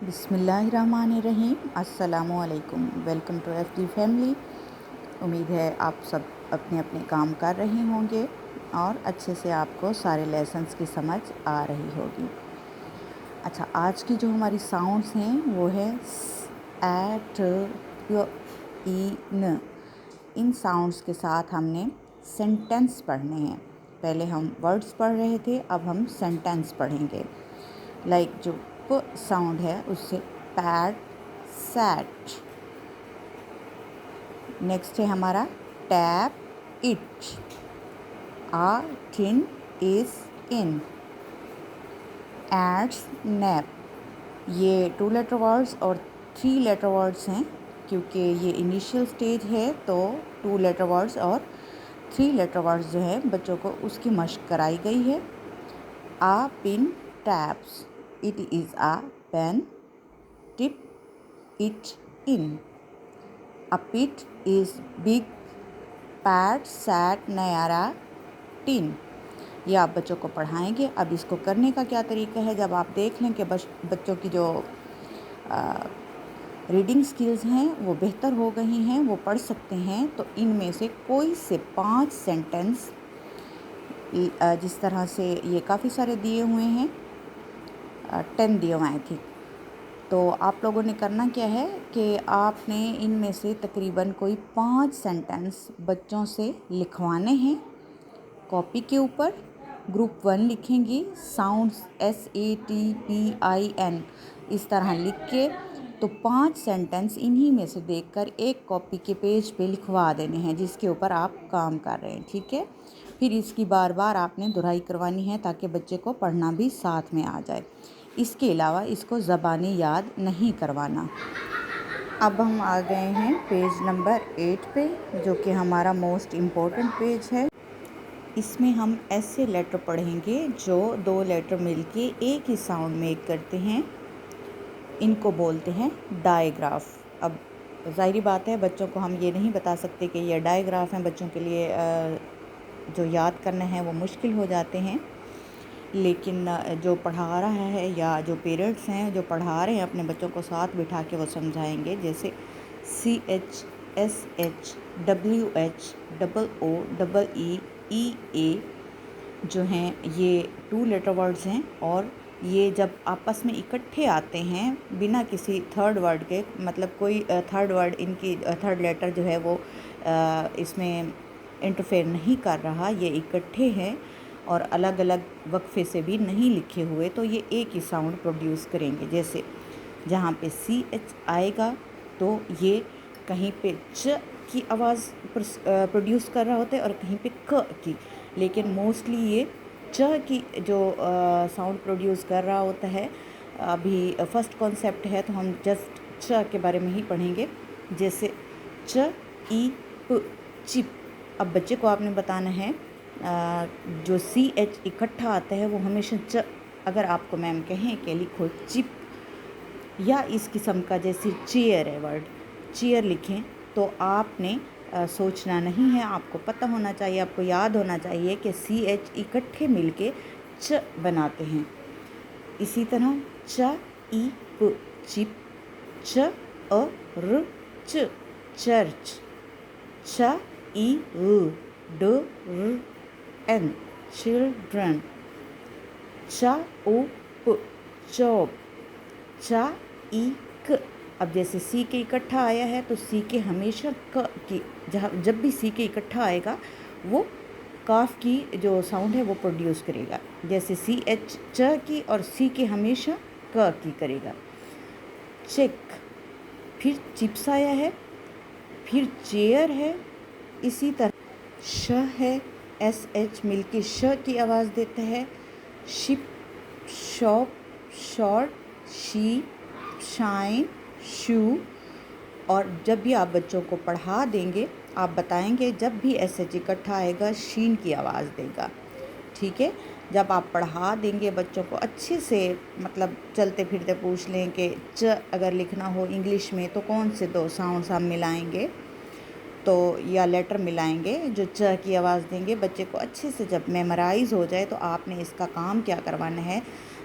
بسم اللہ الرحمن الرحیم۔ السلام علیکم، welcome to F D family. امید ہے آپ سب اپنے اپنے کام کر رہے ہوں گے اور اچھے سے آپ کو سارے لیسنس کی سمجھ آ رہی ہوگی۔ اچھا، آج کی جو ہماری ساؤنڈس ہیں وہ ہے ایٹ ن۔ ان ساؤنڈس کے ساتھ ہم نے سینٹینس پڑھنے ہیں۔ پہلے ہم ورڈس پڑھ رہے تھے، اب ہم سینٹینس پڑھیں گے۔ لائک جو پ ساؤنڈ ہے اس سے پیٹ، سیٹ۔ نیکسٹ ہے ہمارا tap, it. A tin, is, in. Ads, nap. یہ 2 لیٹر ورڈز اور 3 لیٹر ورڈز ہیں، کیونکہ یہ انیشیل سٹیج ہے تو 2 لیٹر ورڈز اور 3 لیٹر ورڈز جو ہیں بچوں کو اس کی مشق کرائی گئی ہے۔ A pin taps, it is a pen, tip it in. A pit is big, pat sat نیارا ٹن۔ یہ آپ بچوں کو پڑھائیں گے۔ اب اس کو کرنے کا کیا طریقہ ہے، جب آپ دیکھ لیں کہ بچوں کی جو ریڈنگ سکلز ہیں وہ بہتر ہو گئی ہیں، وہ پڑھ سکتے ہیں، تو ان میں سے کوئی سے 5 سینٹنس، جس طرح سے یہ کافی سارے دیے ہوئے ہیں، 10 دیے ہوئے تھے، تو آپ لوگوں نے کرنا کیا ہے کہ آپ نے ان میں سے تقریباً کوئی 5 سینٹنس بچوں سے لکھوانے ہیں کاپی کے اوپر۔ گروپ 1 لکھیں گی، ساؤنڈس SATPIN اس طرح لکھ کے، تو 5 سینٹنس انہی میں سے دیکھ کر ایک کاپی کے پیج پہ لکھوا دینے ہیں جس کے اوپر آپ کام کر رہے ہیں، ٹھیک ہے؟ پھر اس کی بار بار آپ نے دہرائی کروانی ہے تاکہ بچے کو پڑھنا بھی ساتھ میں آ جائے۔ اس کے علاوہ اس کو زبانی یاد نہیں کروانا۔ اب ہم آ گئے ہیں پیج نمبر 8 پہ، جو کہ ہمارا موسٹ امپورٹنٹ پیج ہے۔ اس میں ہم ایسے لیٹر پڑھیں گے جو 2 لیٹر مل کے ایک ہی ساؤنڈ میک کرتے ہیں، ان کو بولتے ہیں ڈائیگراف۔ اب ظاہری بات ہے بچوں کو ہم یہ نہیں بتا سکتے کہ یہ ڈائیگراف ہیں، بچوں کے لیے جو یاد کرنا ہے وہ مشکل ہو جاتے ہیں، لیکن جو پڑھا رہا ہے یا جو پیرنٹس ہیں جو پڑھا رہے ہیں اپنے بچوں کو ساتھ بٹھا کے وہ سمجھائیں گے، جیسے CH SH WH OOEE جو ہیں یہ 2 لیٹر ورڈز ہیں، اور یہ جب آپس میں اکٹھے آتے ہیں بنا کسی تھرڈ ورڈ کے، مطلب کوئی تھرڈ ورڈ ان کی تھرڈ لیٹر جو ہے وہ اس میں انٹرفیئر نہیں کر رہا، یہ اکٹھے ہیں اور الگ الگ وقفے سے بھی نہیں لکھے ہوئے، تو یہ ایک ہی ساؤنڈ پروڈیوس کریں گے۔ جیسے جہاں پہ CH آئے گا تو یہ کہیں پہ چ کی آواز پروڈیوس کر رہا ہوتا ہے اور کہیں پہ ک کی، لیکن موسٹلی یہ چ کی جو ساؤنڈ پروڈیوس کر رہا ہوتا ہے۔ ابھی فرسٹ کانسیپٹ ہے تو ہم جسٹ چ کے بارے میں ہی پڑھیں گے، جیسے چ ای پ، چپ۔ اب بچے کو آپ نے بتانا ہے جو CH اکٹھا آتا ہے وہ ہمیشہ چ، اگر آپ کو میم کہیں کہ لکھو چپ یا اس قسم کا، جیسے چیئر ہے ورڈ، چیئر لکھیں، تو آپ نے سوچنا نہیں ہے، آپ کو پتہ ہونا چاہیے، آپ کو یاد ہونا چاہیے کہ CH اکٹھے مل کے چ بناتے ہیں۔ اسی طرح چ ای پ، چپ۔ چ ر چ، چرچ۔ چ ای ل ڈ ر این، چلڈرن۔ چ او پ، چوپ۔ چ ای ک، اب جیسے سی کے اکٹھا آیا ہے تو سی کے ہمیشہ ک کی، جب بھی سی کے اکٹھا آئے گا وہ کاف کی جو ساؤنڈ ہے وہ پروڈیوس کرے گا، جیسے CH چ کی اور سی کے ہمیشہ ک کی کرے گا۔ چیک، پھر چپس آیا ہے، پھر چیئر ہے، اسی طرح ش ہے، SH مل کے ش کی آواز دیتا ہے۔ شپ، شاپ، شارٹ، شیپ، شائن، شو۔ اور جب بھی آپ بچوں کو پڑھا دیں گے آپ بتائیں گے جب بھی SH اکٹھا آئے گا شین کی آواز دے گا، ٹھیک ہے؟ جب آپ پڑھا دیں گے بچوں کو اچھے سے، مطلب چلتے پھرتے پوچھ لیں کہ چ اگر لکھنا ہو انگلش میں تو کون سے 2 ساؤنڈس ہم ملائیں گے، تو یا لیٹر ملائیں گے جو چ کی آواز دیں گے، بچے کو اچھے سے جب میمورائز ہو جائے تو آپ نے اس کا کام کیا کروانا ہے،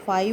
5